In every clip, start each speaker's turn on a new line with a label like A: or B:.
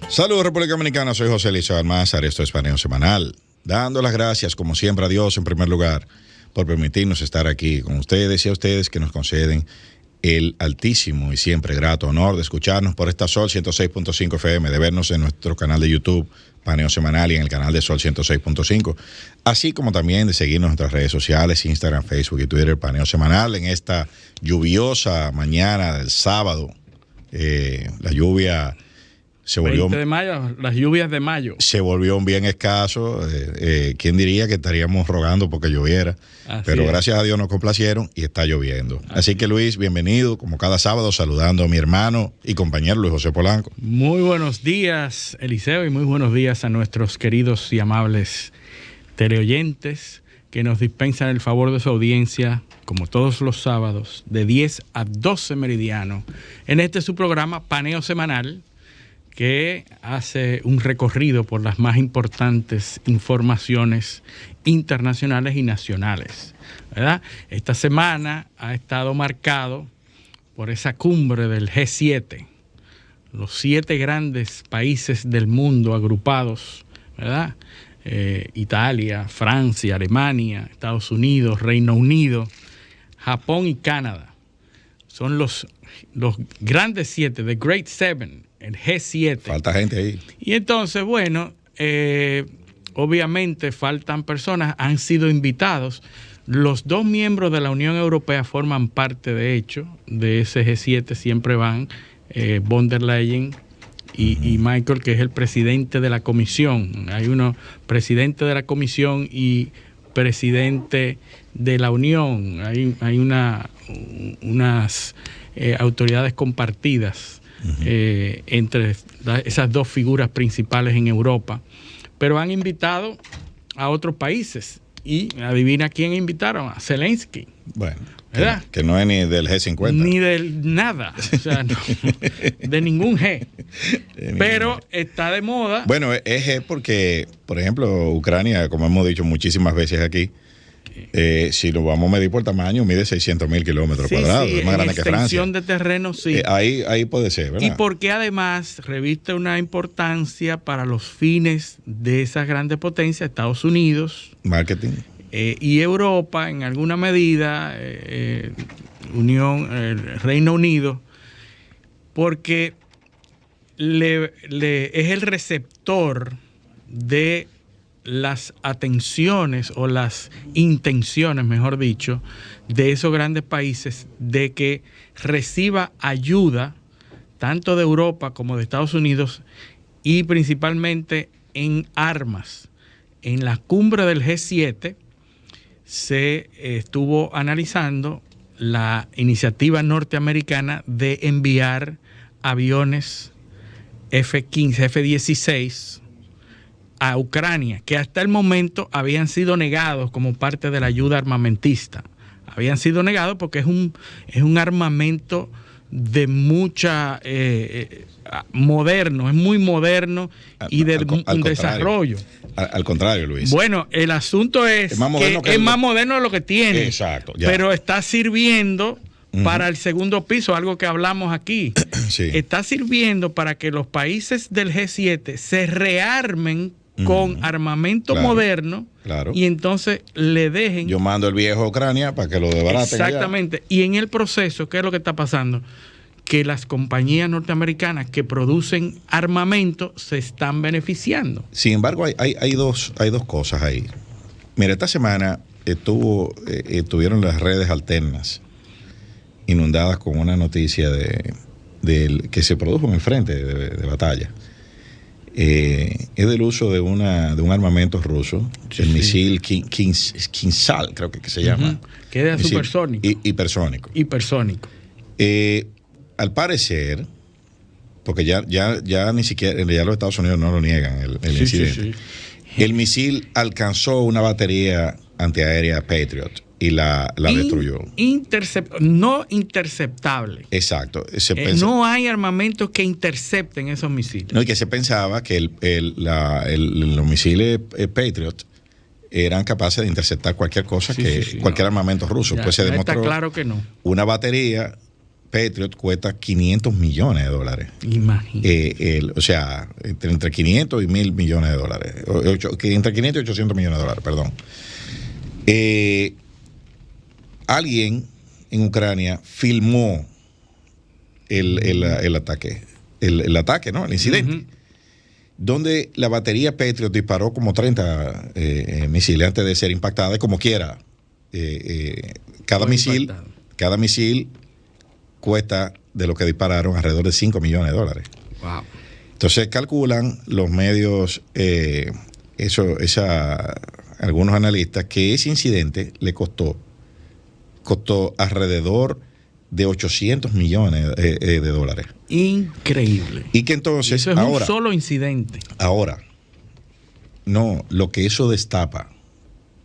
A: Saludos República Dominicana, soy José Elizabeth Almázar, esto es Paneo Semanal, dando las gracias como siempre a Dios en primer lugar por permitirnos estar aquí con ustedes y a ustedes que nos conceden el altísimo y siempre grato honor de escucharnos por esta Sol 106.5 FM, de vernos en nuestro canal de YouTube Paneo Semanal y en el canal de Sol 106.5, así como también de seguirnos en nuestras redes sociales, Instagram, Facebook y Twitter, Paneo Semanal, en esta lluviosa mañana del sábado. La lluvia se volvió
B: 20 de mayo, las lluvias de mayo. Se
A: volvió bien escaso. ¿Quién diría que estaríamos rogando porque lloviera? Pero gracias a Dios nos complacieron y está lloviendo. Así que Luis, bienvenido, como cada sábado, saludando a mi hermano y compañero Luis José Polanco.
B: Muy buenos días, Eliseo, y muy buenos días a nuestros queridos y amables teleoyentes que nos dispensan el favor de su audiencia, como todos los sábados, de 10 a 12 meridiano, en este su programa Paneo Semanal, que hace un recorrido por las más importantes informaciones internacionales y nacionales, ¿verdad? Esta semana ha estado marcado por esa cumbre del G7, los 7 grandes países del mundo agrupados, ¿verdad? Italia, Francia, Alemania, Estados Unidos, Reino Unido, Japón y Canadá. Son los grandes 7, the Great Seven, el G7.
A: Falta gente ahí.
B: Y entonces, bueno, obviamente faltan personas, han sido invitados. Los 2 miembros de la Unión Europea forman parte, de hecho, de ese G7, siempre van, von der Leyen y Michael, que es el presidente de la comisión. Hay uno, presidente de la comisión y presidente de la Unión. Hay unas autoridades compartidas entre esas 2 figuras principales en Europa, pero han invitado a otros países y adivina quién invitaron, a Zelensky.
A: Bueno, ¿verdad? Que no es ni del G50
B: ni del nada, o sea, no, de ningún G, pero está de moda.
A: Bueno, es G porque, por ejemplo, Ucrania, como hemos dicho muchísimas veces aquí, si lo vamos a medir por tamaño, mide 600,000 kilómetros cuadrados, es más grande que Francia.
B: Extensión de terreno, sí.
A: Ahí puede ser, ¿verdad?
B: Y porque además reviste una importancia para los fines de esas grandes potencias, Estados Unidos,
A: marketing,
B: y Europa, en alguna medida, Reino Unido, porque es el receptor de las atenciones o las intenciones, mejor dicho, de esos grandes países de que reciba ayuda tanto de Europa como de Estados Unidos y principalmente en armas. En la cumbre del G7 se estuvo analizando la iniciativa norteamericana de enviar aviones F-15, F-16 a Ucrania, que hasta el momento habían sido negados como parte de la ayuda armamentista. Habían sido negados porque es un armamento de mucha moderno, es muy moderno y de un desarrollo.
A: Al contrario, Luis.
B: Bueno, el asunto es más moderno de lo que tiene.
A: Exacto.
B: Ya. Pero está sirviendo para el segundo piso, algo que hablamos aquí.
A: Sí.
B: Está sirviendo para que los países del G7 se rearmen con armamento moderno, y entonces le dejen.
A: Yo mando el viejo a Ucrania para que lo desbaraten.
B: Exactamente. Allá. Y en el proceso, ¿qué es lo que está pasando? Que las compañías norteamericanas que producen armamento se están beneficiando.
A: Sin embargo, hay dos cosas ahí. Mira, esta semana estuvieron las redes alternas inundadas con una noticia que se produjo en el frente de batalla. Es del uso de un armamento ruso, el misil Kinsal, creo que se llama.
B: Que es supersónico.
A: Hipersónico. Al parecer, porque ya ni siquiera, ya los Estados Unidos no lo niegan, el incidente. El misil alcanzó una batería antiaérea Patriot y la destruyó.
B: No interceptable.
A: Exacto.
B: No hay armamentos que intercepten esos misiles.
A: No, y que se pensaba que los misiles Patriot eran capaces de interceptar cualquier cosa, cualquier armamento ruso. Pues se demostró
B: está claro que no.
A: Una batería Patriot cuesta $500 millones.
B: Imagínate.
A: O sea, entre 500 y 1.000 millones de dólares. Entre 500 y 800 millones de dólares, perdón. Alguien en Ucrania filmó el ataque. El ataque, ¿no? El incidente. Donde la batería Patriot disparó como 30 misiles antes de ser impactada, y como quiera. Cada misil cuesta de lo que dispararon alrededor de $5 millones.
B: Wow.
A: Entonces calculan los medios, algunos analistas, que ese incidente le costó alrededor de $800 millones de dólares.
B: Increíble.
A: Y que entonces
B: eso es ahora, un solo incidente.
A: Ahora, no, lo que eso destapa,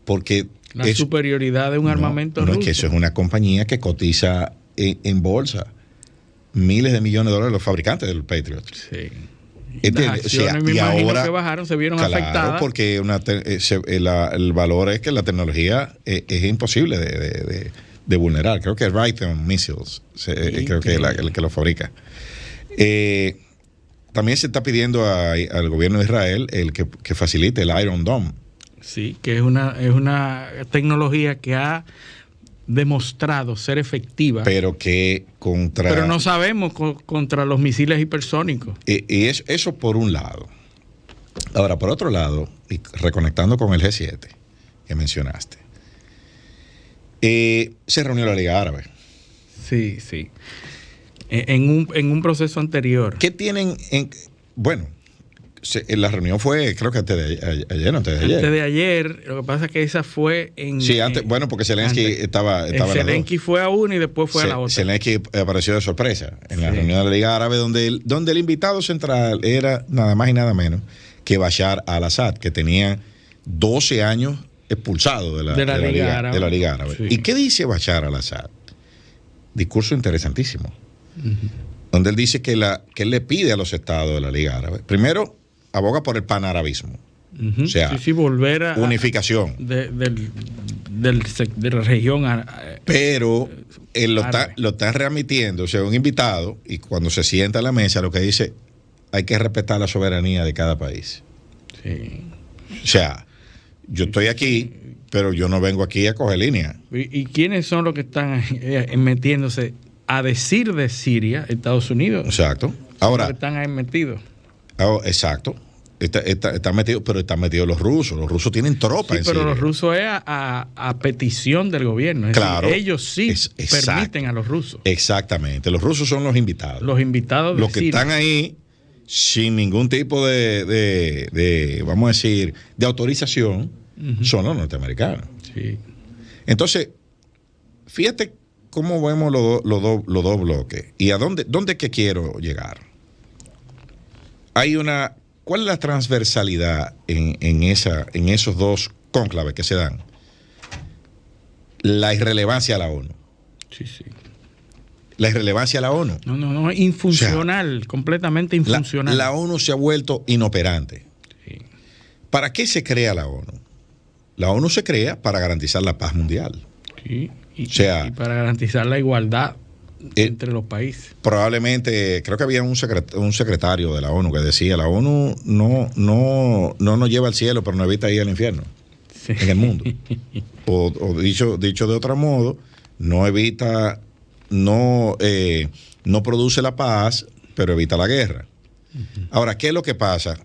A: porque
B: la superioridad de un armamento ruso.
A: No, es que eso es una compañía que cotiza en bolsa miles de millones de dólares, los fabricantes del Patriot.
B: Sí.
A: Las
B: acciones, me imagino que bajaron, se vieron afectadas. Claro,
A: porque el valor es que la tecnología es imposible de vulnerar. Creo que Raytheon Missiles, creo que es el que lo fabrica. También se está pidiendo al gobierno de Israel que facilite el Iron Dome.
B: Sí, que es una tecnología que ha demostrado ser efectiva.
A: Pero no
B: sabemos contra los misiles hipersónicos.
A: Y eso por un lado. Ahora, por otro lado, y reconectando con el G7 que mencionaste, se reunió la Liga Árabe.
B: Sí. En un proceso anterior.
A: ¿Qué tienen bueno, la reunión fue, creo que antes de ayer. Antes
B: de ayer, lo que pasa es que esa fue en...
A: Sí, bueno, porque Zelensky estaba
B: Zelensky fue a una y después fue a la otra.
A: Zelensky apareció de sorpresa en la reunión de la Liga Árabe, donde el invitado central era nada más y nada menos que Bashar al-Assad, que tenía 12 años expulsado de la Liga Árabe. Sí. ¿Y qué dice Bashar al-Assad? Discurso interesantísimo. Donde él dice que él le pide a los estados de la Liga Árabe, primero, aboga por el panarabismo. O sea,
B: volver a
A: unificación
B: de la región.
A: Pero él lo está readmitiendo, o sea, un invitado, y cuando se sienta a la mesa, lo que dice, hay que respetar la soberanía de cada país.
B: Sí.
A: O sea, yo estoy aquí, pero yo no vengo aquí a coger línea.
B: ¿Y quiénes son los que están metiéndose a decir de Siria, Estados Unidos?
A: Exacto. Ahora,
B: están ahí metidos.
A: Exacto. Están metidos, pero están metidos los rusos. Los rusos tienen tropas en Siria.
B: Pero los rusos es a petición del gobierno.
A: Claro.
B: Ellos sí permiten a los rusos.
A: Exactamente. Los rusos son los invitados.
B: Los invitados de
A: los que
B: Siria
A: están ahí sin ningún tipo de vamos a decir, de autorización, son los norteamericanos.
B: Sí.
A: Entonces, fíjate cómo vemos los dos bloques y a dónde es que quiero llegar. ¿Cuál es la transversalidad en esos dos cónclaves que se dan? La irrelevancia a la ONU.
B: Sí.
A: La irrelevancia a la ONU.
B: No, infuncional, o sea, completamente infuncional.
A: La ONU se ha vuelto inoperante.
B: Sí.
A: ¿Para qué se crea la ONU? La ONU se crea para garantizar la paz mundial.
B: Sí, y para garantizar la igualdad entre los países.
A: Probablemente, creo que había un secretario de la ONU que decía, la ONU no nos lleva al cielo, pero nos evita ir al infierno en el mundo. o dicho de otro modo, no produce la paz, pero evita la guerra. Ahora, ¿qué es lo que pasa?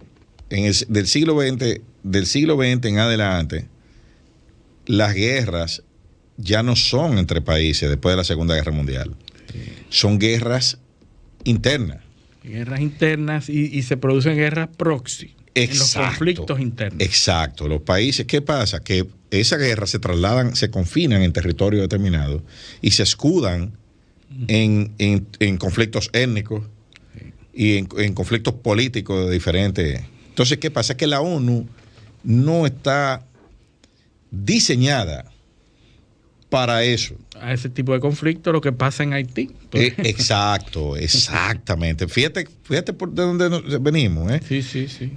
A: Del siglo XX en adelante, las guerras ya no son entre países después de la Segunda Guerra Mundial. Son guerras internas.
B: Guerras internas y se producen guerras proxy.
A: Exacto,
B: en los conflictos internos.
A: Exacto. Los países, ¿qué pasa? Que esas guerras se trasladan, se confinan en territorio determinado y se escudan en conflictos étnicos y en conflictos políticos de diferentes. Entonces, ¿qué pasa? Que la ONU no está diseñada para eso.
B: A ese tipo de conflicto, lo que pasa en Haití.
A: Exacto, exactamente. Fíjate por de dónde venimos.
B: Sí.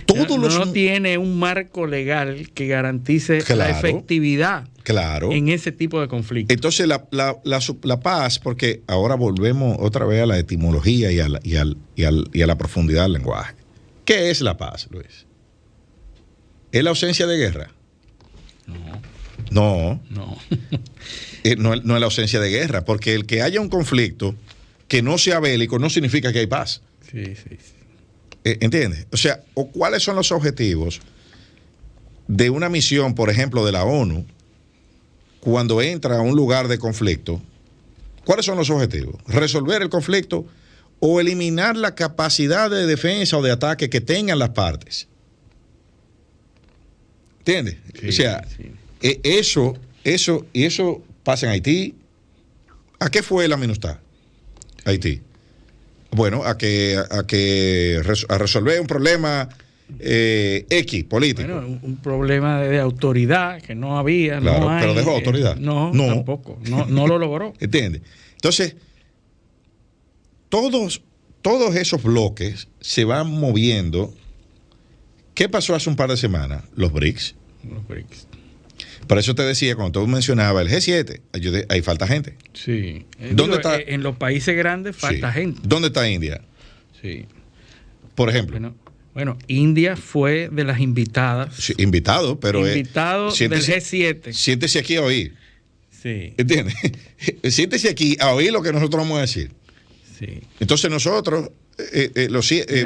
A: Todos
B: no tiene un marco legal que garantice la
A: Claro,
B: efectividad en ese tipo de conflictos.
A: Entonces, la paz, porque ahora volvemos otra vez a la etimología y a la profundidad del lenguaje. ¿Qué es la paz, Luis? ¿Es la ausencia de guerra? No.
B: No.
A: No es la ausencia de guerra, porque el que haya un conflicto que no sea bélico no significa que hay paz.
B: Sí.
A: ¿Entiendes? O sea, ¿cuáles son los objetivos de una misión, por ejemplo, de la ONU, cuando entra a un lugar de conflicto? ¿Cuáles son los objetivos? ¿Resolver el conflicto o eliminar la capacidad de defensa o de ataque que tengan las partes? ¿Entiendes?
B: Sí,
A: o sea,
B: sí.
A: Eso pasa en Haití. ¿A qué fue la MINUSTAH? Haití. Bueno, a resolver un problema X, político.
B: Bueno, un problema de autoridad que no había.
A: Claro,
B: no hay,
A: pero dejó autoridad.
B: No, tampoco. No lo logró.
A: ¿Entiendes? Entonces, todos esos bloques se van moviendo. ¿Qué pasó hace un par de semanas? Los BRICS.
B: Los BRICS.
A: Por eso te decía, cuando tú mencionabas el G7, ahí falta gente.
B: Sí.
A: ¿Dónde está?
B: En los países grandes falta gente.
A: ¿Dónde está India?
B: Sí.
A: Por ejemplo.
B: Bueno, India fue de las invitadas.
A: Sí, invitado, pero
B: invitado del G7.
A: Siéntese aquí a oír.
B: Sí.
A: ¿Entiendes? Siéntese aquí a oír lo que nosotros vamos a decir.
B: Sí.
A: Entonces nosotros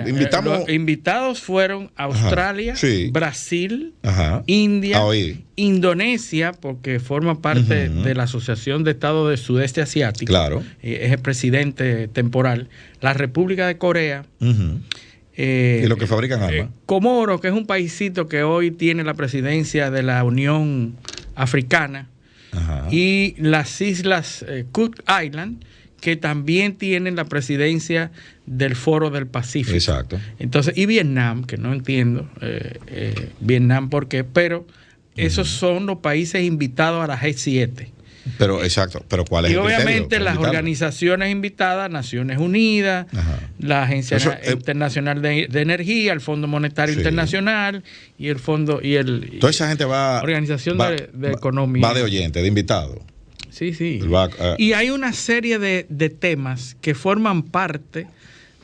A: invitamos.
B: Los invitados fueron Australia, Brasil, India, Indonesia, porque forma parte de la Asociación de Estados del Sudeste Asiático.
A: Claro.
B: Es el presidente temporal. La República de Corea.
A: Y lo que fabrican armas.
B: Comoro, que es un paísito que hoy tiene la presidencia de la Unión Africana. Y las islas Cook Island, que también tienen la presidencia del Foro del Pacífico.
A: Exacto.
B: Entonces, y Vietnam, que no entiendo Vietnam por qué, pero esos son los países invitados a la G7.
A: Pero, exacto, pero ¿cuál es
B: y
A: el criterio?
B: obviamente las organizaciones invitadas, Naciones Unidas, la Agencia Internacional de Energía, el Fondo Monetario Internacional y el Fondo
A: toda esa gente
B: Organización de Economía.
A: Va de oyente, de invitado.
B: Sí. Y hay una serie de temas que forman parte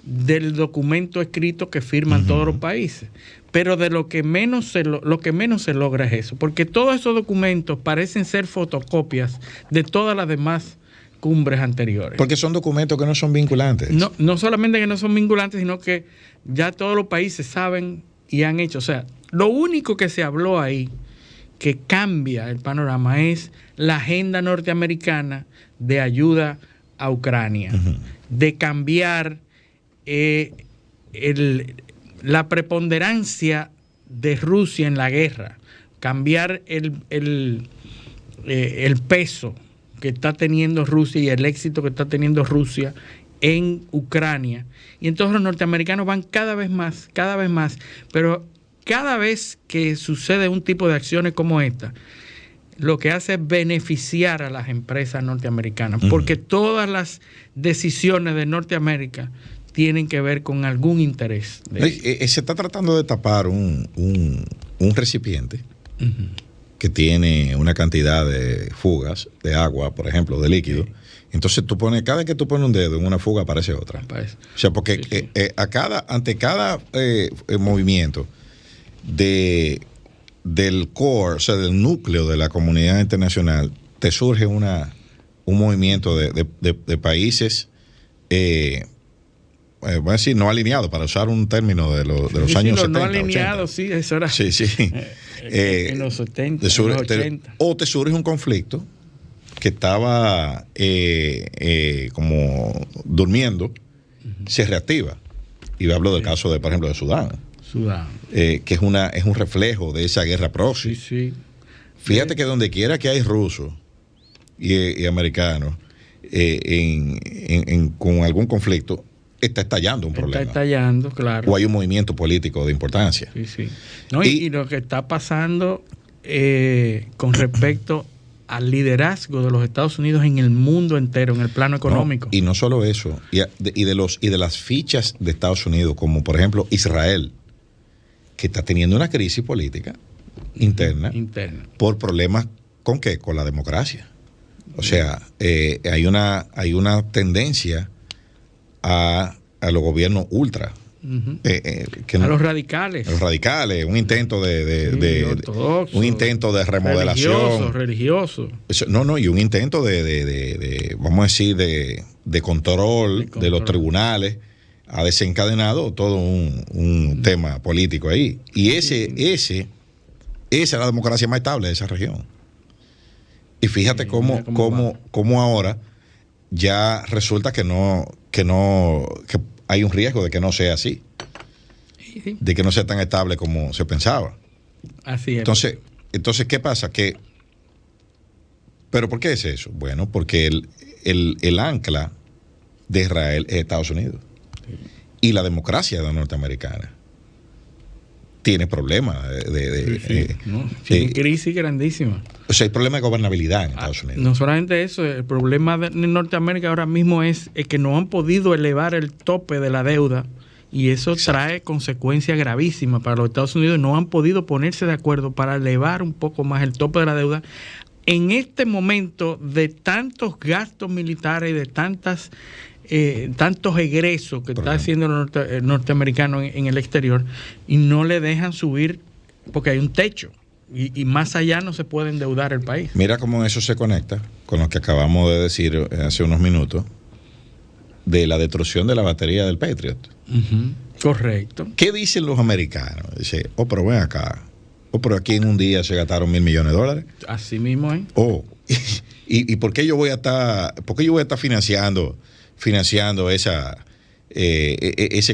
B: del documento escrito que firman todos los países. Pero de lo que menos se logra es eso, porque todos esos documentos parecen ser fotocopias de todas las demás cumbres anteriores.
A: Porque son documentos que no son vinculantes.
B: No solamente que no son vinculantes, sino que ya todos los países saben y han hecho. O sea, lo único que se habló ahí que cambia el panorama es la agenda norteamericana de ayuda a Ucrania, de cambiar la preponderancia de Rusia en la guerra, cambiar el peso que está teniendo Rusia y el éxito que está teniendo Rusia en Ucrania. Y entonces los norteamericanos van cada vez más, pero cada vez que sucede un tipo de acciones como esta, lo que hace es beneficiar a las empresas norteamericanas, porque todas las decisiones de Norteamérica tienen que ver con algún interés.
A: Se está tratando de tapar un recipiente que tiene una cantidad de fugas de agua, por ejemplo, de líquido. Sí. Entonces cada vez que tú pones un dedo en una fuga aparece otra. O sea, porque ante cada movimiento del core, o sea, del núcleo de la comunidad internacional, te surge un movimiento de países voy a decir no alineado, para usar un término de los años 70.
B: No alineado, 80. Sí, eso era.
A: Sí.
B: En los 70, en los 80.
A: O te surge un conflicto que estaba como durmiendo, se reactiva. Y hablo del caso por ejemplo, de Sudán. Que es un reflejo de esa guerra proxy.
B: Sí.
A: Fíjate que donde quiera que hay rusos y americanos con algún conflicto, está estallando un problema.
B: Está estallando, claro.
A: O hay un movimiento político de importancia.
B: Sí. No, y lo que está pasando con respecto al liderazgo de los Estados Unidos en el mundo entero, en el plano económico.
A: No, y no solo eso, y de las fichas de Estados Unidos, como por ejemplo Israel, que está teniendo una crisis política interna. Por problemas ¿con qué? Con la democracia. O sea, hay una tendencia a los gobiernos ultra.
B: A los radicales.
A: A los radicales, un intento un intento de remodelación.
B: Religioso.
A: Y un intento de vamos a decir, de control de los tribunales. Ha desencadenado todo un tema político ahí. Y esa es la democracia más estable de esa región. Y fíjate cómo ahora ya resulta que hay un riesgo de que no sea así. Sí. De que no sea tan estable como se pensaba.
B: Así es.
A: Entonces ¿qué pasa? ¿Pero por qué es eso? Bueno, porque el ancla de Israel es Estados Unidos. Sí. Y la democracia norteamericana tiene problemas
B: tiene crisis grandísima.
A: O sea, hay problema de gobernabilidad en Estados Unidos.
B: No solamente eso, el problema de Norteamérica ahora mismo es que no han podido elevar el tope de la deuda y eso trae consecuencias gravísimas para los Estados Unidos. No han podido ponerse de acuerdo para elevar un poco más el tope de la deuda en este momento de tantos gastos militares y de tantos egresos que está haciendo el norteamericano en el exterior y no le dejan subir porque hay un techo y más allá no se puede endeudar el país.
A: Mira cómo eso se conecta con lo que acabamos de decir hace unos minutos de la destrucción de la batería del Patriot.
B: Correcto.
A: ¿Qué dicen los americanos? Dice, pero ven acá, pero aquí en un día se gastaron $1,000 millones.
B: Así mismo es.
A: ¿Y por qué yo voy a estar financiando ese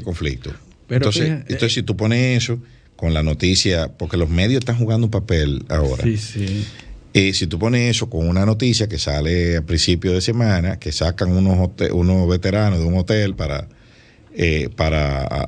A: conflicto? Pero entonces si tú pones eso con la noticia, porque los medios están jugando un papel ahora.
B: Sí.
A: Si tú pones eso con una noticia que sale a principio de semana, que sacan unos veteranos de un hotel para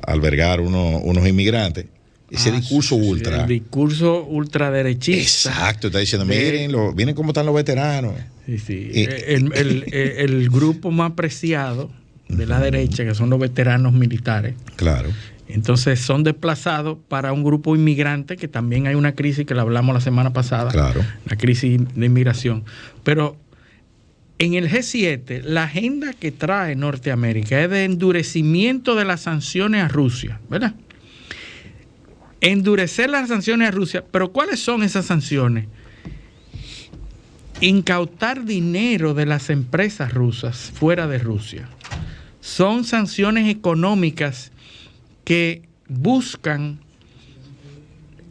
A: albergar unos inmigrantes, ese discurso ultra.
B: El discurso ultraderechista.
A: Exacto, está diciendo, miren cómo están los veteranos.
B: Sí. El grupo más preciado de la derecha, que son los veteranos militares.
A: Claro.
B: Entonces son desplazados para un grupo inmigrante, que también hay una crisis que la hablamos la semana pasada.
A: Claro.
B: La crisis de inmigración. Pero en el G7, la agenda que trae Norteamérica es de endurecimiento de las sanciones a Rusia, ¿verdad? Endurecer las sanciones a Rusia. Pero ¿cuáles son esas sanciones? Incautar dinero de las empresas rusas fuera de Rusia. Son sanciones económicas que buscan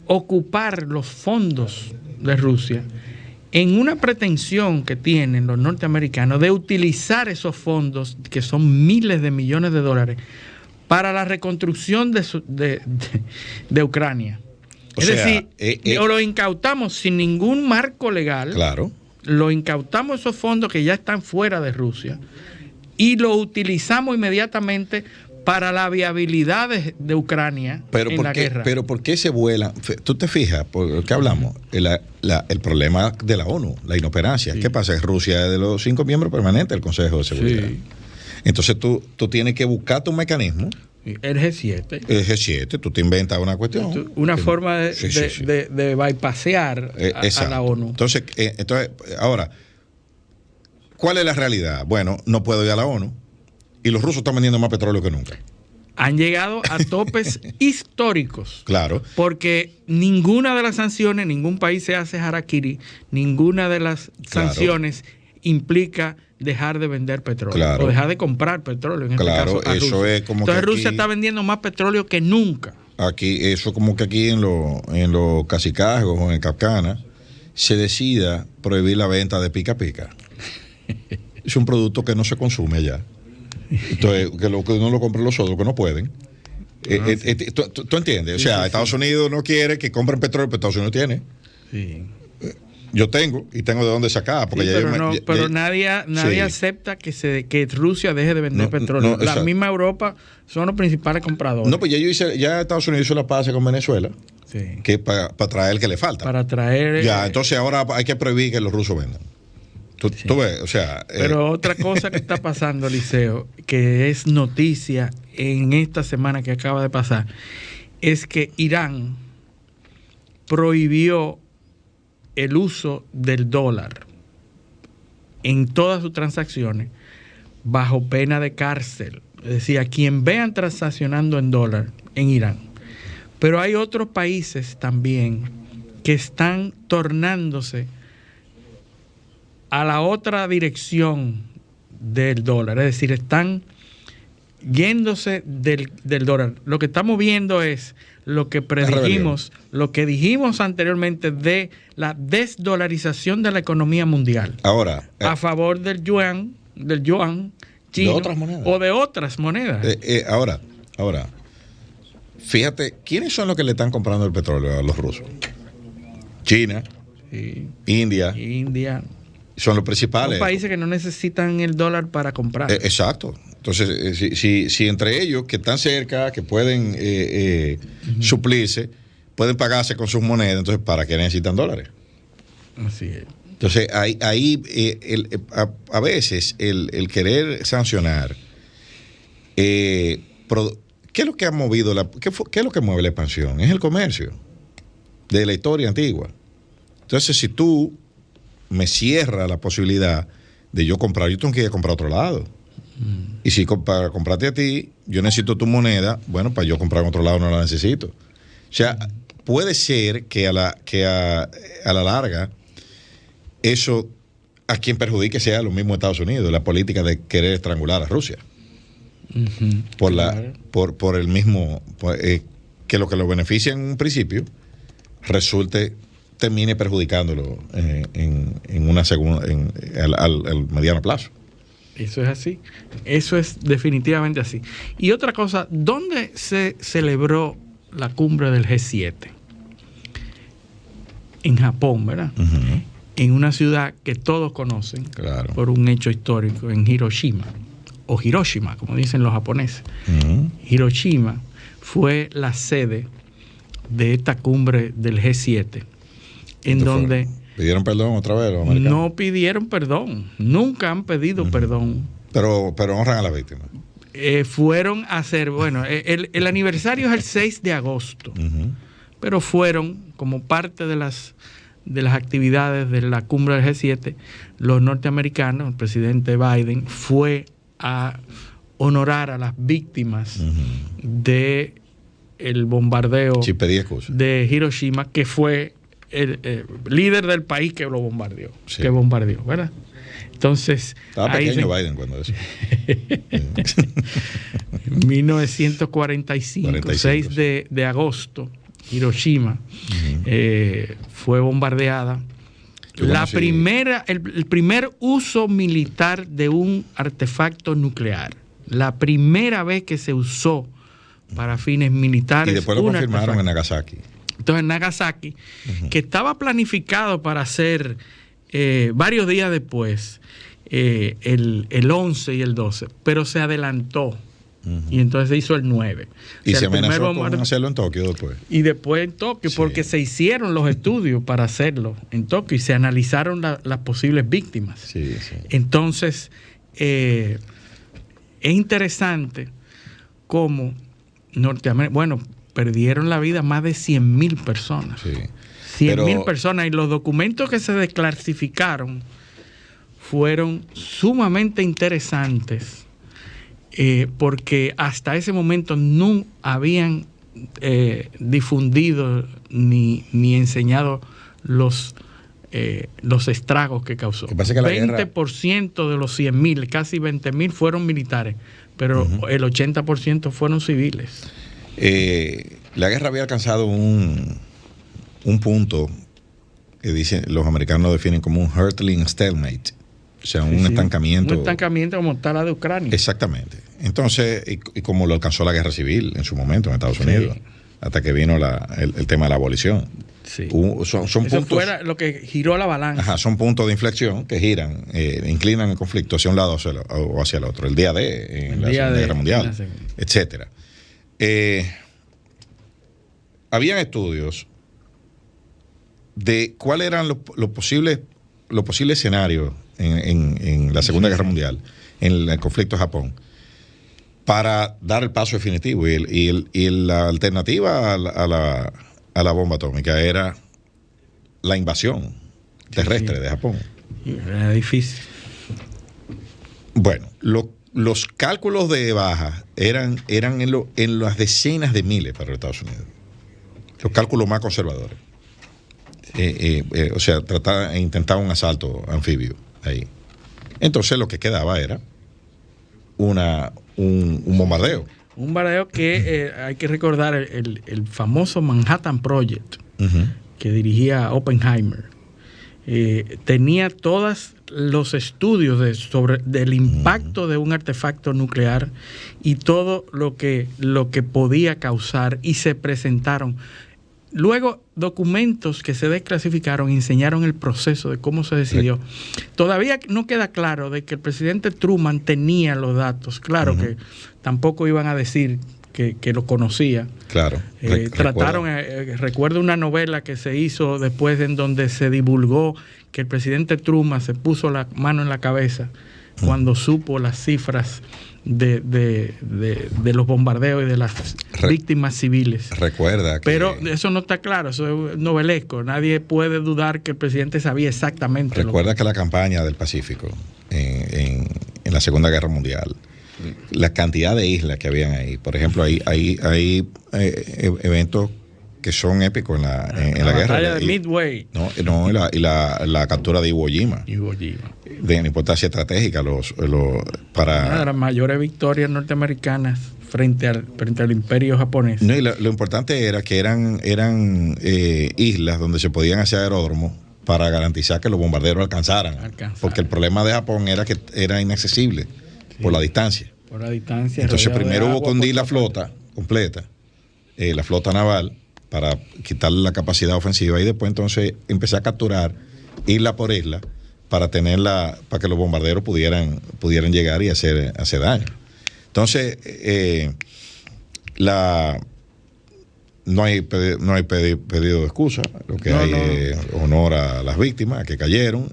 B: ocupar los fondos de Rusia en una pretensión que tienen los norteamericanos de utilizar esos fondos, que son miles de millones de dólares, para la reconstrucción de Ucrania. Es decir, lo incautamos sin ningún marco legal.
A: Claro.
B: Lo incautamos esos fondos que ya están fuera de Rusia y lo utilizamos inmediatamente para la viabilidad de Ucrania en la guerra.
A: Pero ¿por qué se vuelan? Tú te fijas, ¿por qué hablamos? El problema de la ONU, la inoperancia. Sí. ¿Qué pasa? Rusia es de los 5 miembros permanentes del Consejo de Seguridad. Sí. Entonces tú tienes que buscarte un mecanismo.
B: El G7.
A: El G7, tú te inventas una cuestión.
B: Una forma de bypassear a la ONU.
A: Entonces, ahora, ¿cuál es la realidad? Bueno, no puedo ir a la ONU y los rusos están vendiendo más petróleo que nunca.
B: Han llegado a topes históricos.
A: Claro.
B: Porque ninguna de las sanciones, ningún país se hace harakiri, ninguna de las sanciones implica dejar de vender petróleo,
A: claro,
B: o dejar de comprar petróleo, en este caso a
A: eso
B: Rusia.
A: Es como
B: entonces
A: que
B: Rusia está vendiendo más petróleo que nunca.
A: Aquí, eso como que aquí en los cacicazgos o en Capcana se decida prohibir la venta de pica pica. Es un producto que no se consume allá. Entonces, que no lo compren los otros que no pueden. ¿Tú entiendes? O sea, Estados Unidos no quiere que compren petróleo, pero Estados Unidos tiene. Sí. Yo tengo de dónde sacar. Porque
B: pero nadie acepta que Rusia deje de vender petróleo. La misma Europa son los principales compradores.
A: No, pues ya Estados Unidos hizo la paz con Venezuela.
B: Sí.
A: Que para traer el que le falta.
B: Para traer.
A: Ya, entonces ahora hay que prohibir que los rusos vendan. Tú ves, o sea...
B: Pero otra cosa que está pasando, Eliseo, que es noticia en esta semana que acaba de pasar, es que Irán prohibió el uso del dólar en todas sus transacciones bajo pena de cárcel. Es decir, a quien vean transaccionando en dólar en Irán. Pero hay otros países también que están tornándose a la otra dirección del dólar. Es decir, están yéndose del dólar. Lo que estamos viendo es lo que predijimos, lo que dijimos anteriormente de la desdolarización de la economía mundial.
A: Ahora,
B: a favor del yuan chino,
A: de otras monedas.
B: O de otras monedas.
A: Ahora, fíjate, ¿quiénes son los que le están comprando el petróleo a los rusos? China,
B: Sí.
A: India, son los principales.
B: Son países que no necesitan el dólar para comprar.
A: Exacto. Entonces, si entre ellos que están cerca, que pueden suplirse, pueden pagarse con sus monedas, entonces ¿para qué necesitan dólares?
B: Así es.
A: Entonces, ahí a veces el querer sancionar, ¿qué es lo que ha movido qué es lo que mueve la expansión? Es el comercio de la historia antigua. Entonces, si tú me cierras la posibilidad de yo comprar, yo tengo que ir a comprar a otro lado. Y si para comprarte a ti, yo necesito tu moneda, bueno, para yo comprar en otro lado no la necesito. O sea, puede ser que a la larga eso a quien perjudique sea lo mismo Estados Unidos, la política de querer estrangular a Rusia. Por el mismo, que lo beneficia en un principio termine perjudicándolo en una segunda, al mediano plazo.
B: Eso es así. Eso es definitivamente así. Y otra cosa, ¿dónde se celebró la cumbre del G7? En Japón, ¿verdad?
A: Uh-huh.
B: En una ciudad que todos conocen,
A: claro,
B: por un hecho histórico, en Hiroshima, o Hiroshima, como dicen los japoneses.
A: Uh-huh.
B: Hiroshima fue la sede de esta cumbre del G7, en donde...
A: ¿Pidieron perdón otra vez los americanos?
B: No pidieron perdón, nunca han pedido perdón.
A: Pero honran a las víctimas.
B: Fueron a hacer, bueno, el aniversario es el 6 de agosto, pero fueron como parte de las actividades de la cumbre del G7, los norteamericanos, el presidente Biden fue a honorar a las víctimas de el bombardeo de Hiroshima, que fue el líder del país que lo bombardeó,
A: sí,
B: que bombardeó, ¿verdad? Entonces,
A: estaba pequeño Biden cuando eso.
B: 1945, 6 de agosto, Hiroshima fue bombardeada. El primer uso militar de un artefacto nuclear. La primera vez que se usó para fines militares.
A: Y después lo confirmaron en Nagasaki.
B: Entonces, en Nagasaki, que estaba planificado para hacer varios días después, el 11 y el 12, pero se adelantó. Y entonces se hizo el 9.
A: Y se amenazó con hacerlo en Tokio después.
B: Y después en Tokio, porque se hicieron los estudios para hacerlo en Tokio y se analizaron las posibles víctimas.
A: Sí.
B: Entonces, es interesante cómo Norteamérica, bueno, perdieron la vida más de 100,000 personas.
A: Sí.
B: 100,000 personas. Y los documentos que se desclasificaron fueron sumamente interesantes, porque hasta ese momento no habían difundido ni enseñado los estragos que causó.
A: Que pasa que
B: 20% de los 100,000, casi 20,000 fueron militares, pero el 80% fueron civiles.
A: La guerra había alcanzado un punto que dicen los americanos lo definen como un hurtling stalemate, o sea, un estancamiento.
B: Un estancamiento como está la de Ucrania.
A: Exactamente. Entonces, y como lo alcanzó la guerra civil en su momento en Estados Unidos, hasta que vino el tema de la abolición.
B: Sí.
A: Son
B: Eso
A: puntos,
B: fue lo que giró la balanza.
A: Ajá, son puntos de inflexión que giran, inclinan el conflicto hacia un lado o hacia el otro. El día D en la Segunda Guerra Mundial, etcétera. Habían estudios de cuáles eran los posibles escenarios en la Segunda Guerra Mundial, en el conflicto de Japón, para dar el paso definitivo. Y la alternativa a la bomba atómica era la invasión terrestre de Japón.
B: Era difícil.
A: Bueno, los cálculos de baja eran en las decenas de miles para los Estados Unidos. Los cálculos más conservadores. O sea, intentaba un asalto anfibio ahí. Entonces lo que quedaba era un bombardeo.
B: Un bombardeo que hay que recordar el famoso Manhattan Project, que dirigía Oppenheimer. Tenía todos los estudios del impacto de un artefacto nuclear y todo lo que podía causar, y se presentaron. Luego, documentos que se desclasificaron enseñaron el proceso de cómo se decidió. Todavía no queda claro de que el presidente Truman tenía los datos. Claro que tampoco iban a decir que lo conocía.
A: Claro.
B: Recuerdo una novela que se hizo después en donde se divulgó que el presidente Truman se puso la mano en la cabeza cuando supo las cifras de los bombardeos y de las víctimas civiles.
A: Recuerda que...
B: Pero eso no está claro, eso es novelesco. Nadie puede dudar que el presidente sabía exactamente.
A: Recuerda que la campaña del Pacífico en la Segunda Guerra Mundial, la cantidad de islas que habían ahí, por ejemplo, hay eventos que son épicos en la guerra. La
B: batalla de Midway.
A: Y la captura de Iwo Jima. De importancia estratégica
B: una de las mayores victorias norteamericanas frente al imperio japonés.
A: No, y lo importante era que eran islas donde se podían hacer aeródromos para garantizar que los bombarderos alcanzaran. Porque el problema de Japón era que era inaccesible por la distancia. Entonces primero hubo que hundir la flota completa, la flota naval, para quitarle la capacidad ofensiva, y después entonces empecé a capturar isla por isla para que los bombarderos pudieran llegar y hacer daño. Entonces no hay pedido de excusa, lo que hay es honor a las víctimas que cayeron.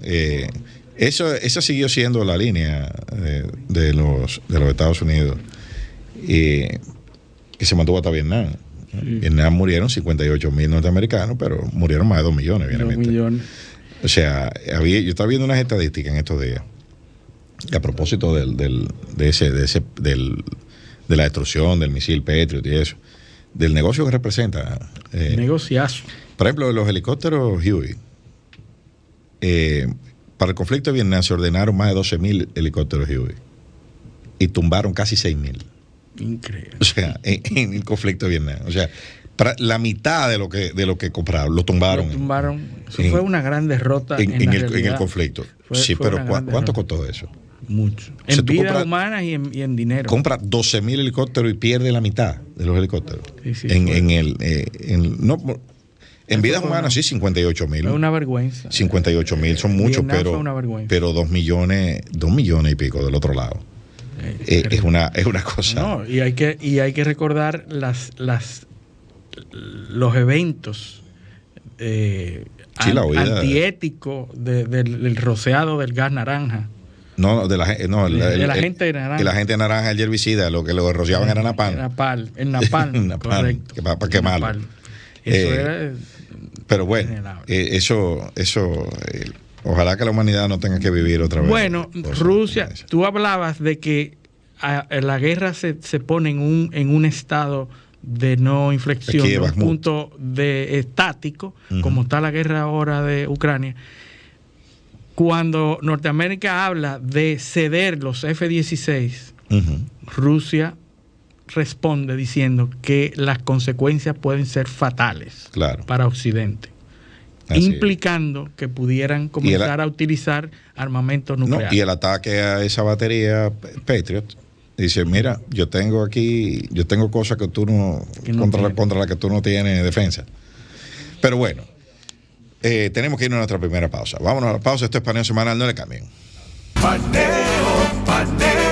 A: Esa siguió siendo la línea de los Estados Unidos, que se mantuvo hasta Vietnam. En Vietnam murieron 58,000 norteamericanos, pero murieron más de 2 millones.
B: 2 millones.
A: O sea, yo estaba viendo unas estadísticas en estos días a propósito de la destrucción del misil Patriot y eso, del negocio que representa.
B: Negociazo.
A: Por ejemplo, los helicópteros Huey. Para el conflicto de Vietnam se ordenaron más de 12,000 helicópteros Huey y tumbaron casi 6,000.
B: Increíble.
A: O sea, en el conflicto de Vietnam. O sea, la mitad de lo que compraron lo tumbaron.
B: Eso fue una gran derrota en
A: el conflicto. Pero ¿cuánto costó eso?
B: Mucho. En vidas humanas y en dinero.
A: Compra 12,000 helicópteros y pierde la mitad de los helicópteros. En vidas humanas sí, 58,000.
B: Es una vergüenza.
A: 58,000 son muchos, pero 2 millones y pico del otro lado. Es una cosa.
B: No, y hay que recordar los eventos antiéticos del rociado del gas naranja.
A: De la gente naranja. La gente naranja, el herbicida, lo que lo rociaban era napalm.
B: El napalm, correcto.
A: Para quemarlo.
B: Eso era.
A: Pero bueno, eso ojalá que la humanidad no tenga que vivir otra vez.
B: Bueno, Rusia, tú hablabas de que la guerra se pone en un estado de no inflexión, de un punto de estático, como está la guerra ahora de Ucrania. Cuando Norteamérica habla de ceder los F-16, Rusia responde diciendo que las consecuencias pueden ser fatales para Occidente, implicando que pudieran comenzar a utilizar armamentos nucleares.
A: Y el ataque a esa batería Patriot dice, mira, yo tengo cosas que tú contra las que tú no tienes defensa. Pero bueno, tenemos que irnos a nuestra primera pausa. Vámonos a la pausa. Esto es Paneo Semanal, no le cambien.
C: Paneo.